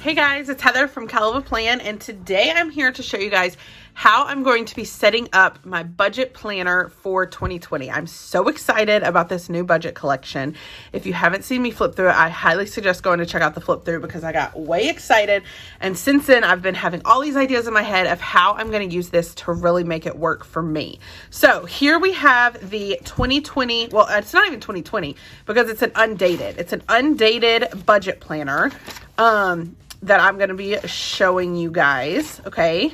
Hey guys, it's Heather from Kell of a Plan, and today I'm here to show you guys how I'm going to be setting up my budget planner for 2020. I'm so excited about this new budget collection. If you haven't seen me flip through it, I highly suggest going to check out the flip through because I got way excited. And since then, I've been having all these ideas in my head of how I'm going to use this to really make it work for me. So here we have the 2020, well, it's not even 2020 because it's an undated. It's an undated budget planner that I'm going to be showing you guys. Okay.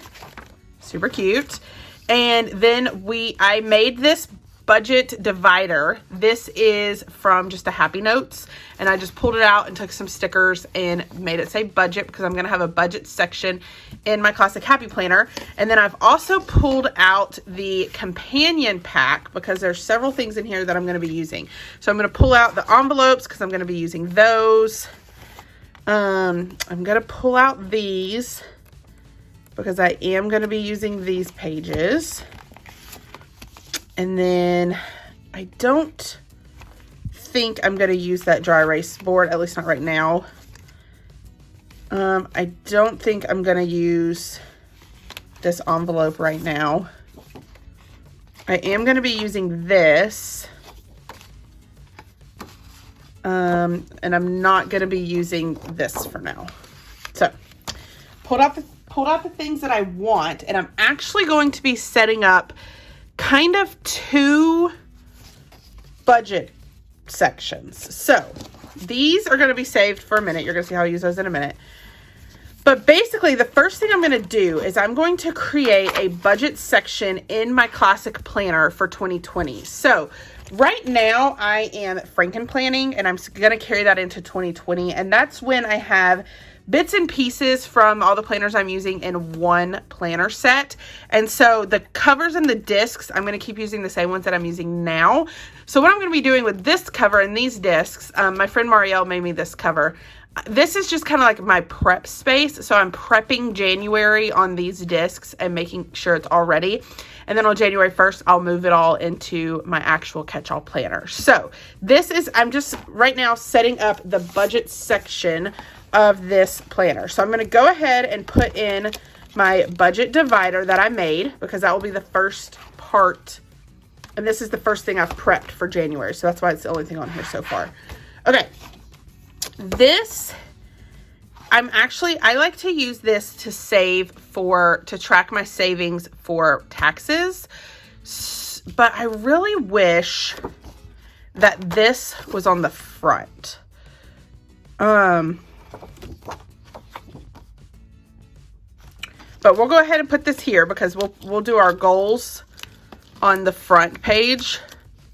Super cute. And then I made this budget divider. This is from just a Happy Notes, and I just pulled it out and took some stickers and made it say budget because I'm going to have a budget section in my classic Happy Planner. And then I've also pulled out the companion pack because there's several things in here that I'm going to be using. So I'm going to pull out the envelopes because I'm going to be using those. I'm going to pull out these because I am going to be using these pages. And then I don't think I'm going to use that dry erase board, at least not right now. I don't think I'm going to use this envelope right now. I am going to be using this. And I'm not going to be using this for now. So, pulled out the things that I want, and I'm actually going to be setting up kind of two budget sections. So, these are going to be saved for a minute. You're going to see how I use those in a minute. But basically, the first thing I'm going to do is I'm going to create a budget section in my classic planner for 2020. So, right now I am Franken planning, and I'm going to carry that into 2020. And that's when I have bits and pieces from all the planners I'm using in one planner set. And so the covers and the discs, I'm going to keep using the same ones that I'm using now. So what I'm going to be doing with this cover and these discs, my friend Marielle made me this cover. This is just kind of like my prep space. So I'm prepping January on these discs and making sure it's all ready. And then on January 1st, I'll move it all into my actual catch-all planner. So this is, I'm just right now setting up the budget section of this planner. So I'm going to go ahead and put in my budget divider that I made because that will be the first part. And this is the first thing I've prepped for January. So that's why it's the only thing on here so far. Okay. This, I like to use this to to track my savings for taxes. But I really wish that this was on the front. But we'll go ahead and put this here because we'll do our goals on the front page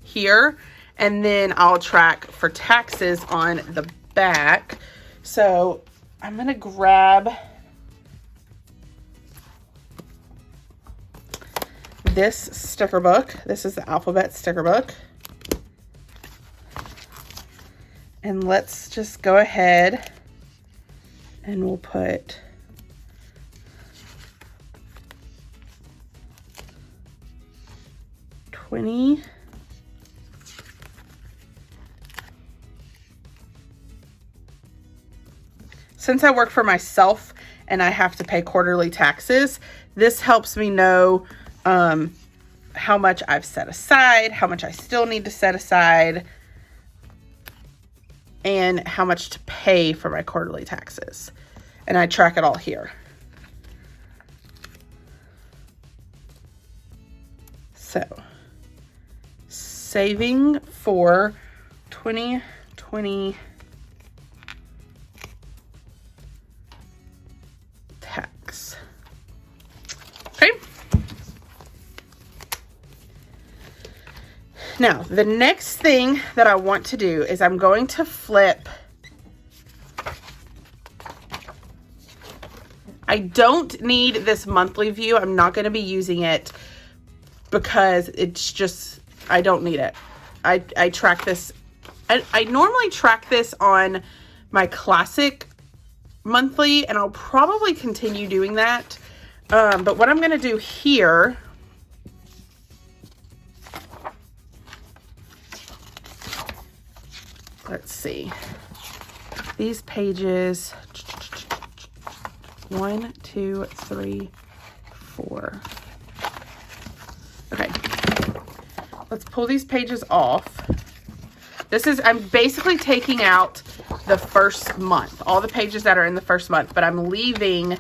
here, and then I'll track for taxes on the back. So I'm going to grab this sticker book. This is the alphabet sticker book. And let's just go ahead and we'll put $20. Since I work for myself and I have to pay quarterly taxes, this helps me know how much I've set aside, how much I still need to set aside, and how much to pay for my quarterly taxes. And I track it all here. So, saving for 2020 tax. Okay. Now, the next thing that I want to do is I'm going to flip. I don't need this monthly view. I'm not going to be using it because it's just, I don't need it. I track this. I normally track this on my classic monthly, and I'll probably continue doing that. But what I'm going to do here, let's see, these pages, 1, 2, 3, 4. Okay. Let's pull these pages off. I'm basically taking out the first month, all the pages that are in the first month, but I'm leaving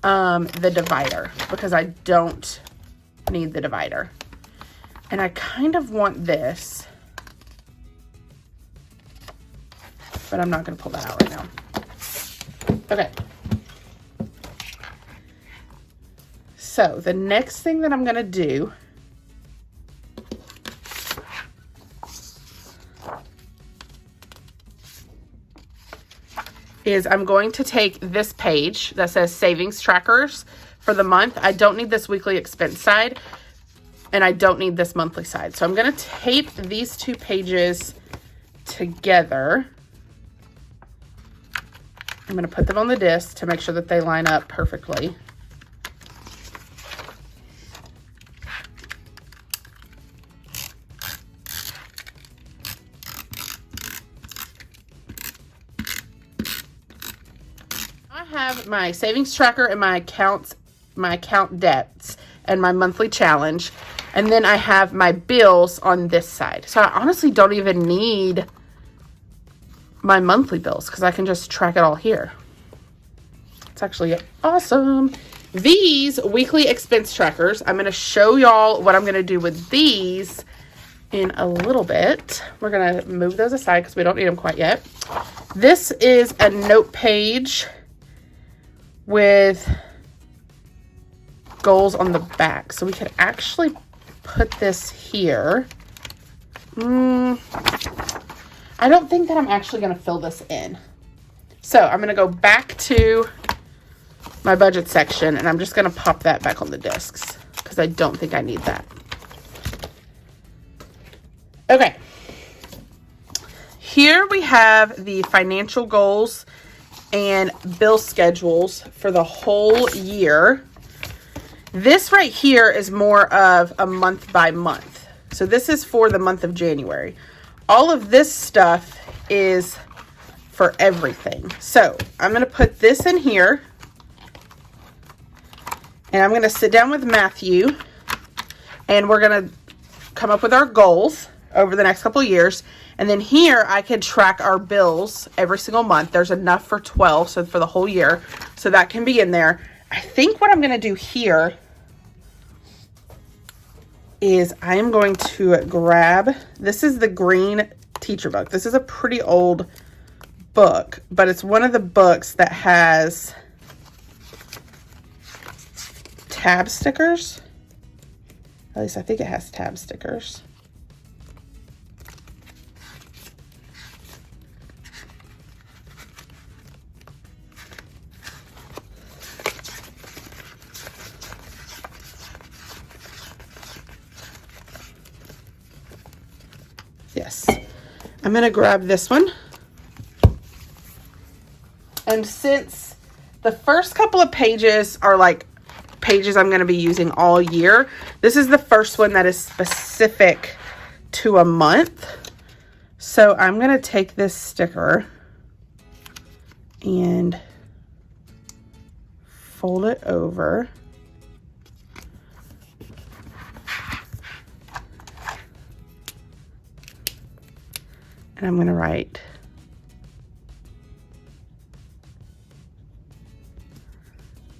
the divider because I don't need the divider. And I kind of want this, but I'm not going to pull that out right now. Okay. So the next thing that I'm going to do is I'm going to take this page that says savings trackers for the month. I don't need this weekly expense side, and I don't need this monthly side. So I'm going to tape these two pages together. I'm going to put them on the disc to make sure that they line up perfectly. I have my savings tracker and my account debts and my monthly challenge. And then I have my bills on this side. So I honestly don't even need my monthly bills because I can just track it all here. It's actually awesome. These weekly expense trackers, I'm going to show y'all what I'm going to do with these in a little bit. We're going to move those aside because we don't need them quite yet. This is a note page with goals on the back. So we could actually put this here. I don't think that I'm actually going to fill this in. So I'm going to go back to my budget section and I'm just going to pop that back on the discs because I don't think I need that. Okay. Here we have the financial goals and bill schedules for the whole year. This right here is more of a month by month. So this is for the month of January. All of this stuff is for everything. So I'm going to put this in here. And I'm going to sit down with Matthew. And we're going to come up with our goals over the next couple of years. And then here I can track our bills every single month. There's enough for 12, so for the whole year. So that can be in there. I think what I'm going to do here is I am going to grab, this is the green teacher book. This is a pretty old book, but it's one of the books that has tab stickers. At least I think it has tab stickers. Yes, I'm going to grab this one. And since the first couple of pages are like pages I'm going to be using all year, this is the first one that is specific to a month. So I'm going to take this sticker and fold it over. And I'm going to write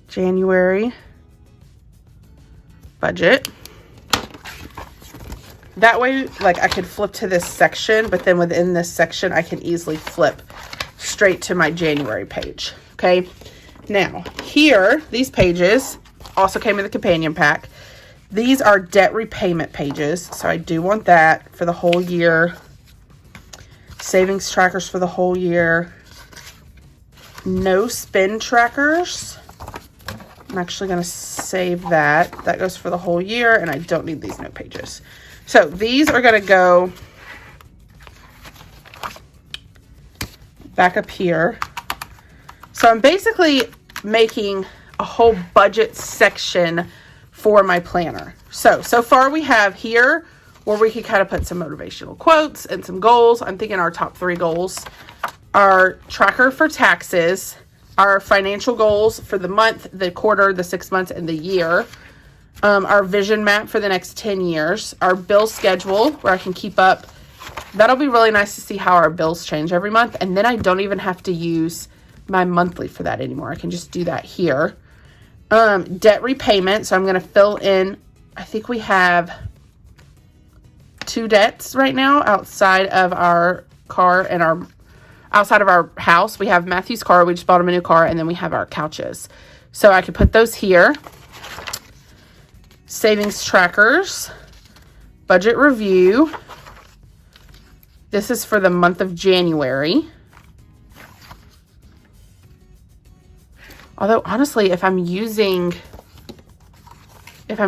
January budget. That way, like, I could flip to this section, but then within this section, I can easily flip straight to my January page. Okay. Now, here, these pages also came in the companion pack. These are debt repayment pages. So I do want that for the whole year. Savings trackers for the whole year. No spend trackers. I'm actually going to save that. That goes for the whole year, and I don't need these note pages. So these are going to go back up here. So I'm basically making a whole budget section for my planner. So far we have here where we can kind of put some motivational quotes and some goals. I'm thinking our top 3 goals. Our tracker for taxes, our financial goals for the month, the quarter, the 6 months, and the year. Our vision map for the next 10 years. Our bill schedule where I can keep up. That'll be really nice to see how our bills change every month. And then I don't even have to use my monthly for that anymore. I can just do that here. Debt repayment. So I'm going to fill in, I think we have 2 debts right now outside of our car and outside of our house. We have Matthew's car. We just bought him a new car. And then we have our couches. So I could put those here. Savings trackers. Budget review. This is for the month of January. Although, honestly, if I'm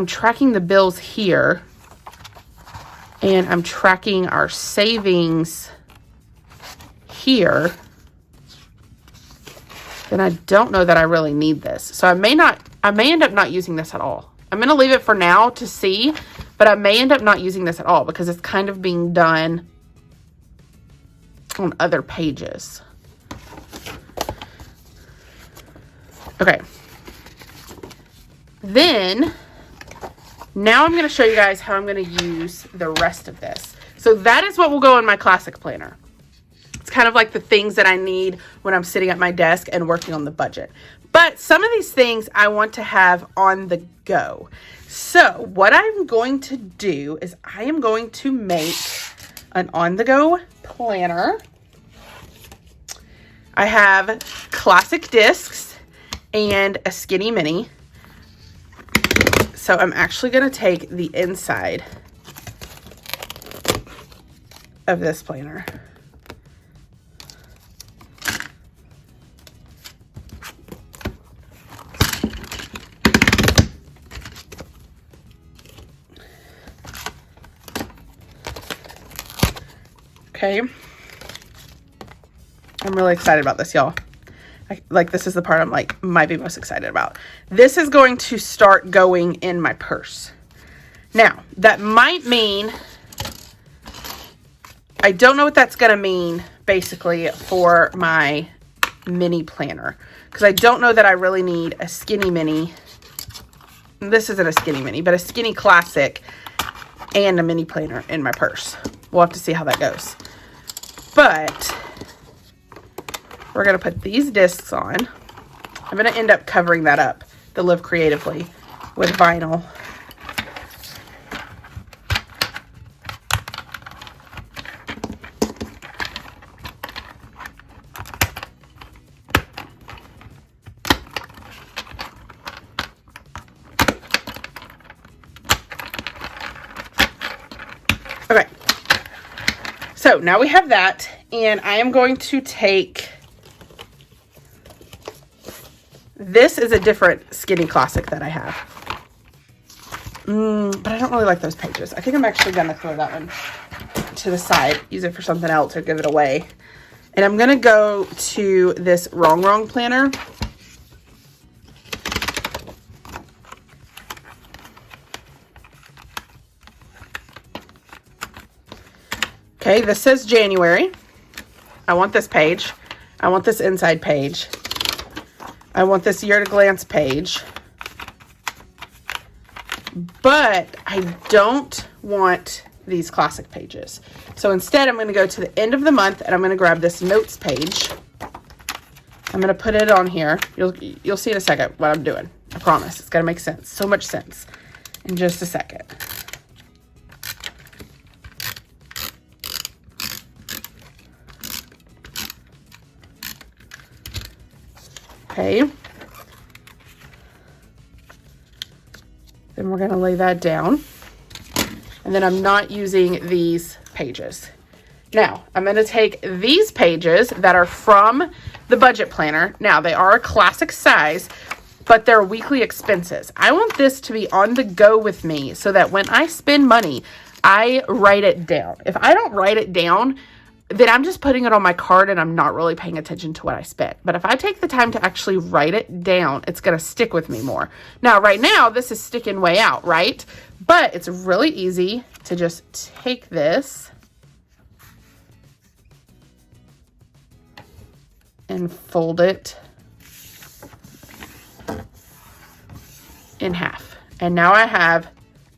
tracking the bills here and I'm tracking our savings here, then I don't know that I really need this. So I may end up not using this at all. I'm going to leave it for now to see, but I may end up not using this at all because it's kind of being done on other pages. Okay. Then, now I'm going to show you guys how I'm going to use the rest of this. So that is what will go in my classic planner. It's kind of like the things that I need when I'm sitting at my desk and working on the budget. But some of these things I want to have on the go. So what I'm going to do is I am going to make an on-the-go planner. I have classic discs and a skinny mini. So I'm actually going to take the inside of this planner. Okay. I'm really excited about this, y'all. This is the part I'm might be most excited about. This is going to start going in my purse. Now, that might mean, I don't know what that's going to mean, basically, for my mini planner. Because I don't know that I really need a skinny mini. This isn't a skinny mini, but a skinny classic and a mini planner in my purse. We'll have to see how that goes. But we're going to put these discs on. I'm going to end up covering that up, the Live Creatively, with vinyl. Okay. So now we have that, and I am going to take, this is a different skinny classic that I have. But I don't really like those pages. I think I'm actually going to throw that one to the side, use it for something else or give it away. And I'm going to go to this Wrong planner. Okay, this says January. I want this page. I want this inside page. I want this year at a glance page. But I don't want these classic pages. So instead, I'm going to go to the end of the month and I'm going to grab this notes page. I'm going to put it on here. You'll see in a second what I'm doing. I promise. It's going to make sense. So much sense in just a second. Okay. Then we're going to lay that down. And then I'm not using these pages. Now, I'm going to take these pages that are from the budget planner. Now, they are a classic size, but they're weekly expenses. I want this to be on the go with me so that when I spend money, I write it down. If I don't write it down, then I'm just putting it on my card and I'm not really paying attention to what I spent. But if I take the time to actually write it down, it's going to stick with me more. Now, right now, this is sticking way out, right? But it's really easy to just take this and fold it in half. And now I have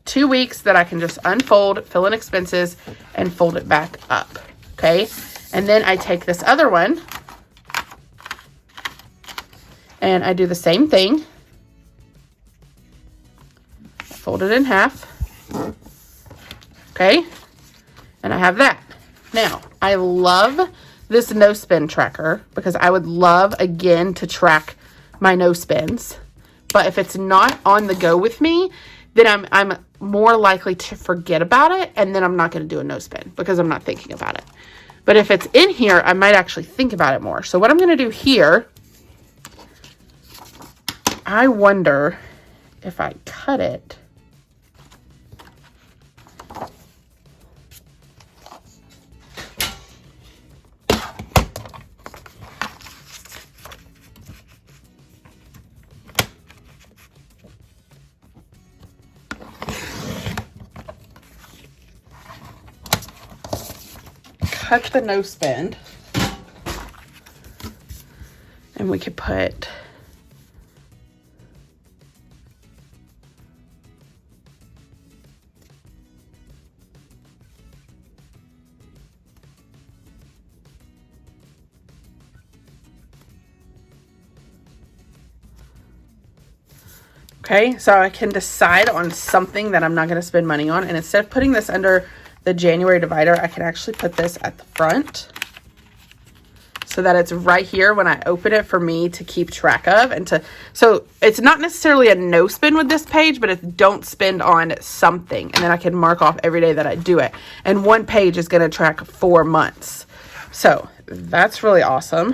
2 weeks that I can just unfold, fill in expenses, and fold it back up. Okay. And then I take this other one and I do the same thing. Fold it in half. Okay. And I have that. Now, I love this no spin tracker because I would love, again, to track my no spins. But if it's not on the go with me, then I'm more likely to forget about it, and then I'm not going to do a no spin because I'm not thinking about it. But if it's in here, I might actually think about it more. So what I'm going to do here, I wonder if I cut it. Cut the no spend, and we could put okay, so I can decide on something that I'm not going to spend money on, and instead of putting this under the January divider, I can actually put this at the front so that it's right here when I open it for me to keep track of. And so it's not necessarily a no spend with this page, but it's don't spend on something. And then I can mark off every day that I do it. And one page is going to track 4 months. So that's really awesome.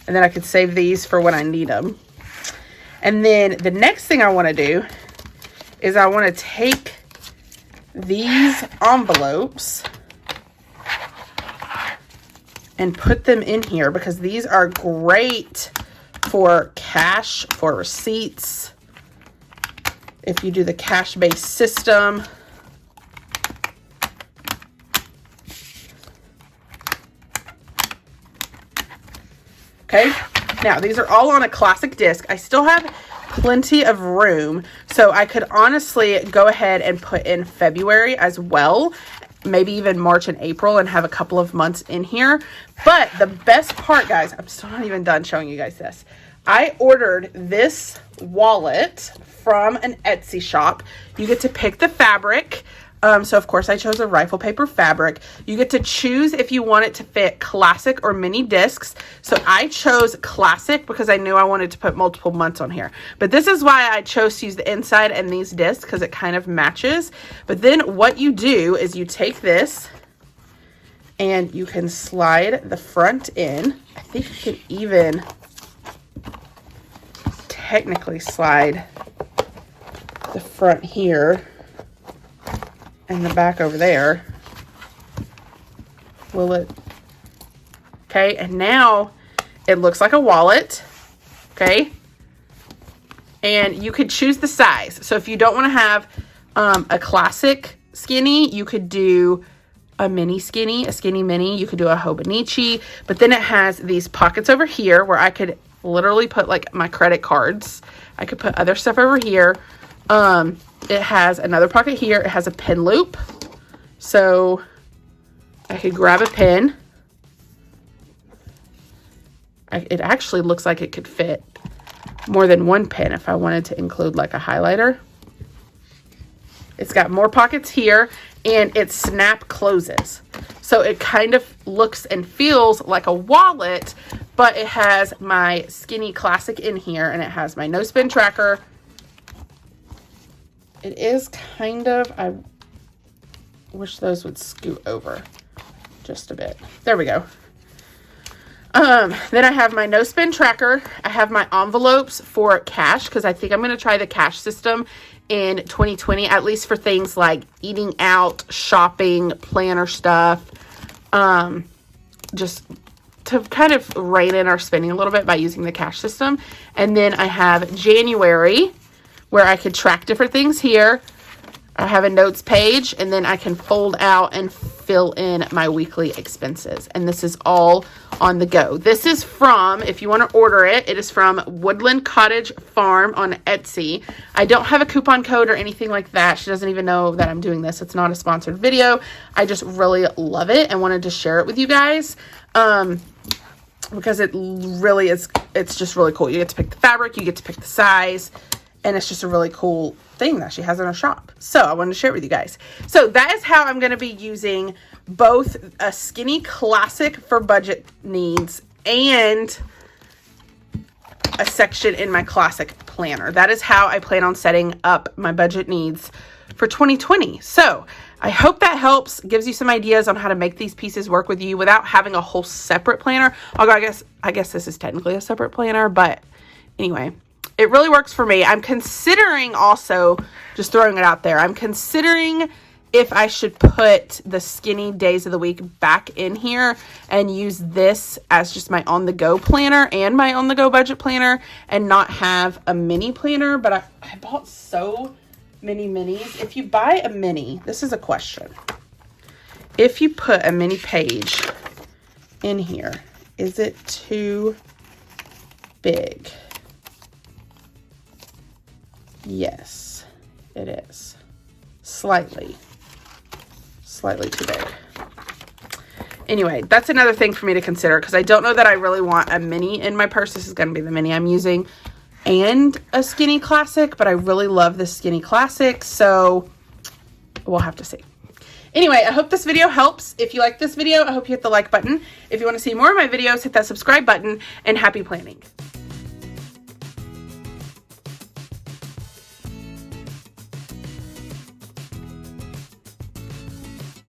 And then I could save these for when I need them. And then the next thing I want to do is I want to take these envelopes and put them in here because these are great for cash, for receipts. If you do the cash-based system. Okay, now these are all on a classic disc. I still have plenty of room, so I could honestly go ahead and put in February as well, maybe even March and April, and have a couple of months in here. But the best part, guys, I'm still not even done showing you guys this. I ordered this wallet from an Etsy shop. You get to pick the fabric. So of course I chose a rifle paper fabric. You get to choose if you want it to fit classic or mini discs. So I chose classic because I knew I wanted to put multiple months on here. But this is why I chose to use the inside and these discs, because it kind of matches. But then what you do is you take this and you can slide the front in. I think you could even technically slide the front here and the back over there. Will it? Okay, and now it looks like a wallet. Okay, and you could choose the size. So if you don't want to have a classic skinny, you could do a mini skinny, a skinny mini. You could do a Hobonichi, but then it has these pockets over here where I could literally put like my credit cards. I could put other stuff over here. It has another pocket here. It has a pin loop. So I could grab a pin. It actually looks like it could fit more than one pin if I wanted to include like a highlighter. It's got more pockets here and it snap closes. So it kind of looks and feels like a wallet, but it has my skinny classic in here and it has my no spin tracker. It is kind of, I wish those would scoot over just a bit. There we go. Then I have my no spin tracker. I have my envelopes for cash because I think I'm going to try the cash system in 2020, at least for things like eating out, shopping, planner stuff. Just to kind of rein in our spending a little bit by using the cash system. And then I have January, where I could track different things here. I have a notes page, and then I can fold out and fill in my weekly expenses. And this is all on the go. This is from, if you want to order it, it is from Woodland Cottage Farm on Etsy. I don't have a coupon code or anything like that. She doesn't even know that I'm doing this. It's not a sponsored video. I just really love it and wanted to share it with you guys. Because it really is, it's just really cool. You get to pick the fabric, you get to pick the size, and it's just a really cool thing that she has in her shop. So I wanted to share it with you guys. So that is how I'm going to be using both a skinny classic for budget needs and a section in my classic planner. That is how I plan on setting up my budget needs for 2020. So I hope that helps, gives you some ideas on how to make these pieces work with you without having a whole separate planner. Although I guess this is technically a separate planner, but anyway, it really works for me. I'm considering also, just throwing it out there, I'm considering if I should put the skinny days of the week back in here and use this as just my on-the-go planner and my on-the-go budget planner and not have a mini planner. But I bought so many minis. If you buy a mini, this is a question. If you put a mini page in here, is it too big? Yes, it is. Slightly too big. Anyway, that's another thing for me to consider because I don't know that I really want a mini in my purse. This is going to be the mini I'm using and a skinny classic, but I really love this skinny classic, so we'll have to see. Anyway, I hope this video helps. If you like this video, I hope you hit the like button. If you want to see more of my videos, hit that subscribe button, and happy planning.